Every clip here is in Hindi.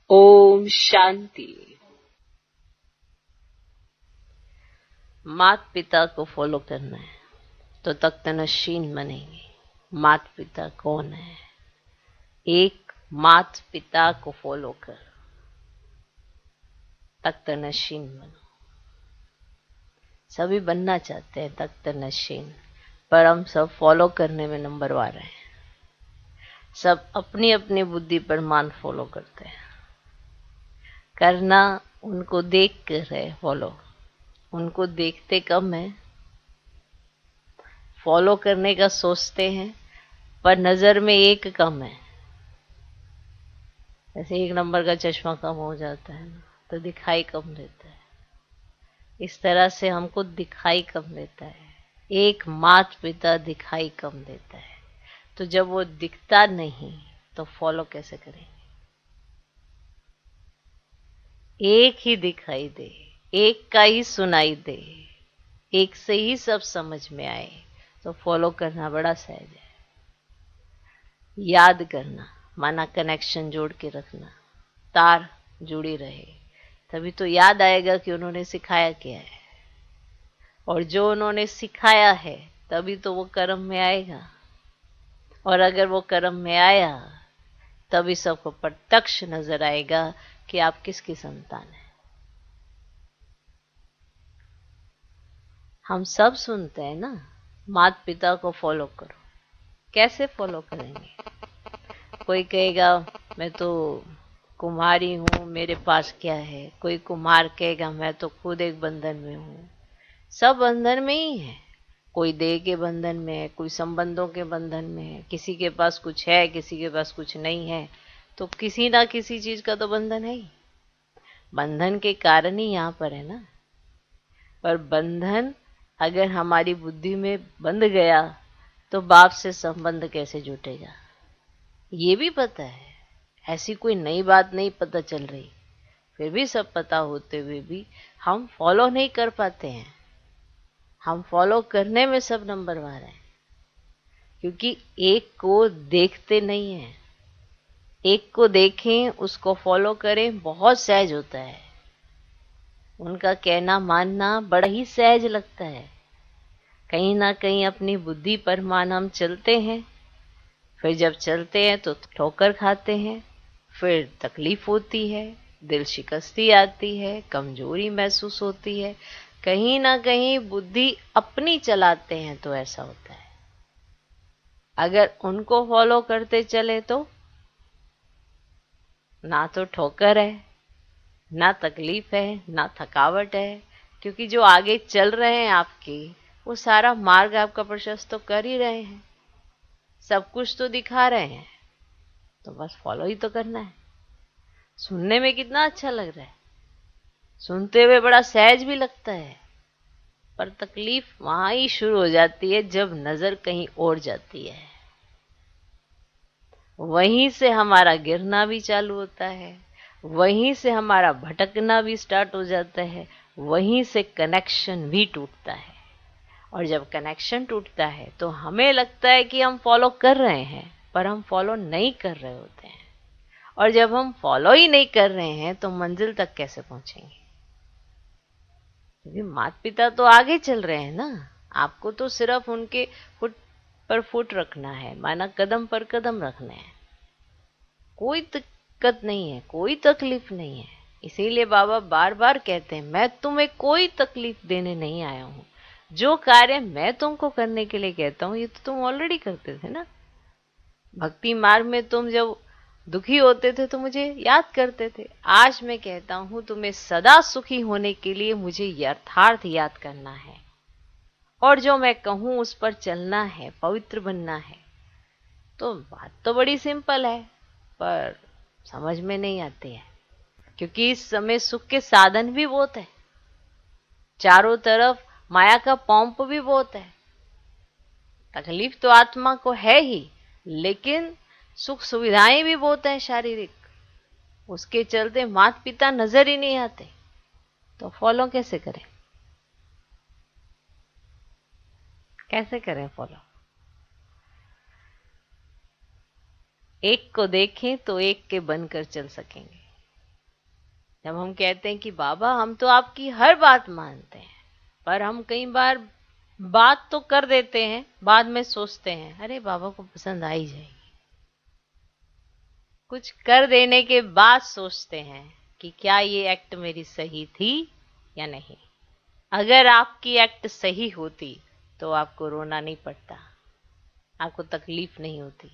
ओम शांति। माता पिता को फॉलो करना है तो तख्तनशीन बनेंगे। माता पिता कौन है? एक माता पिता को फॉलो कर तख्तनशीन बनो। सभी बनना चाहते हैं तख्तनशीन, पर हम सब फॉलो करने में नंबर वार हैं। सब अपनी अपनी बुद्धि पर मान फॉलो करते हैं। करना उनको देख कर है फॉलो, उनको देखते कम है। फॉलो करने का सोचते हैं पर नजर में एक कम है। जैसे एक नंबर का चश्मा कम हो जाता है ना, तो दिखाई कम देता है। इस तरह से हमको दिखाई कम देता है। एक माता पिता दिखाई कम देता है, तो जब वो दिखता नहीं तो फॉलो कैसे करेंगे? एक ही दिखाई दे, एक का ही सुनाई दे, एक से ही सब समझ में आए तो फॉलो करना बड़ा सहज है। याद करना माना कनेक्शन जोड़ के रखना, तार जुड़ी रहे, तभी तो याद आएगा कि उन्होंने सिखाया क्या है। और जो उन्होंने सिखाया है तभी तो वो कर्म में आएगा। और अगर वो कर्म में आया तभी सबको प्रत्यक्ष नजर आएगा कि आप किसकी संतान है। हम सब सुनते हैं ना, माता पिता को फॉलो करो। कैसे फॉलो करेंगे? कोई कहेगा मैं तो कुम्हारी हूँ, मेरे पास क्या है। कोई कुम्हार कहेगा मैं तो खुद एक बंधन में हूँ। सब बंधन में ही है। कोई देह के बंधन में है, कोई संबंधों के बंधन में है। किसी के पास कुछ है, किसी के पास कुछ नहीं है, तो किसी ना किसी चीज का तो बंधन है ही। बंधन के कारण ही यहाँ पर है ना। पर बंधन अगर हमारी बुद्धि में बंध गया तो बाप से संबंध कैसे जुटेगा? ये भी पता है, ऐसी कोई नई बात नहीं पता चल रही। फिर भी सब पता होते हुए भी हम फॉलो नहीं कर पाते हैं। हम फॉलो करने में सब नंबर वार हैं, क्योंकि एक को देखते नहीं है। एक को देखें, उसको फॉलो करें, बहुत सहज होता है। उनका कहना मानना बड़ा ही सहज लगता है। कहीं ना कहीं अपनी बुद्धि पर मान हम चलते हैं, फिर जब चलते हैं तो ठोकर खाते हैं, फिर तकलीफ होती है, दिल शिकस्ती आती है, कमजोरी महसूस होती है। कहीं ना कहीं बुद्धि अपनी चलाते हैं तो ऐसा होता है। अगर उनको फॉलो करते चले तो ना तो ठोकर है, ना तकलीफ है, ना थकावट है, क्योंकि जो आगे चल रहे हैं आपके, वो सारा मार्ग आपका प्रशस्त तो कर ही रहे हैं, सब कुछ तो दिखा रहे हैं। तो बस फॉलो ही तो करना है। सुनने में कितना अच्छा लग रहा है, सुनते हुए बड़ा सहज भी लगता है, पर तकलीफ वहां ही शुरू हो जाती है जब नजर कहीं और जाती है। वहीं से हमारा गिरना भी चालू होता है, वहीं से हमारा भटकना भी स्टार्ट हो जाता है, वहीं से कनेक्शन भी टूटता है। और जब कनेक्शन टूटता है तो हमें लगता है कि हम फॉलो कर रहे हैं, पर हम फॉलो नहीं कर रहे होते हैं। और जब हम फॉलो ही नहीं कर रहे हैं तो मंजिल तक कैसे पहुंचेंगे? क्योंकि माता पिता तो आगे चल रहे हैं ना। आपको तो सिर्फ उनके फुट पर फुट रखना है, माना कदम पर कदम रखना है। कोई दिक्कत नहीं है, कोई तकलीफ नहीं है। इसीलिए बाबा बार बार कहते हैं मैं तुम्हें कोई तकलीफ देने नहीं आया हूं। जो कार्य मैं तुमको करने के लिए कहता हूं ये तो तुम ऑलरेडी करते थे ना। भक्ति मार्ग में तुम जब दुखी होते थे तो मुझे याद करते थे। आज मैं कहता हूं तुम्हें सदा सुखी होने के लिए मुझे यथार्थ याद करना है, और जो मैं कहूं उस पर चलना है, पवित्र बनना है। तो बात तो बड़ी सिंपल है, पर समझ में नहीं आती है, क्योंकि इस समय सुख के साधन भी बहुत है। चारों तरफ माया का पंप भी बहुत है। तकलीफ तो आत्मा को है ही, लेकिन सुख सुविधाएं भी बहुत हैं शारीरिक। उसके चलते माता पिता नजर ही नहीं आते, तो फॉलो कैसे करें? कैसे करें फॉलो? एक को देखें तो एक के बनकर चल सकेंगे। जब हम कहते हैं कि बाबा हम तो आपकी हर बात मानते हैं, पर हम कई बार बात तो कर देते हैं, बाद में सोचते हैं अरे बाबा को पसंद आ ही जाएगी। कुछ कर देने के बाद सोचते हैं कि क्या ये एक्ट मेरी सही थी या नहीं। अगर आपकी एक्ट सही होती तो आपको रोना नहीं पड़ता, आपको तकलीफ नहीं होती।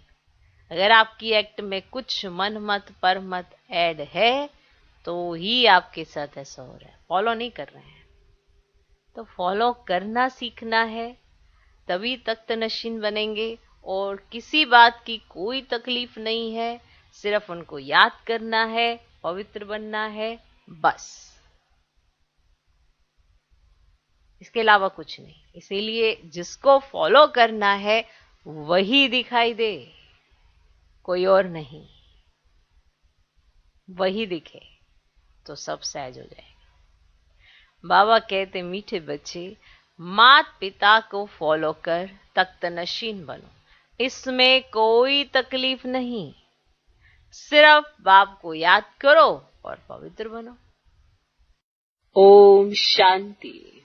अगर आपकी एक्ट में कुछ मन मत पर मत ऐड है तो ही आपके साथ ऐसा हो रहा है, फॉलो नहीं कर रहे हैं। तो फॉलो करना सीखना है, तभी तख्त नशीन बनेंगे। और किसी बात की कोई तकलीफ नहीं है, सिर्फ उनको याद करना है, पवित्र बनना है, बस। इसके अलावा कुछ नहीं। इसीलिए जिसको फॉलो करना है वही दिखाई दे, कोई और नहीं। वही दिखे तो सब सहज हो जाएगा। बाबा कहते मीठे बच्चे, मात पिता को फॉलो कर तख्त नशीन बनो, इसमें कोई तकलीफ नहीं। सिर्फ बाप को याद करो और पवित्र बनो। ओम शांति।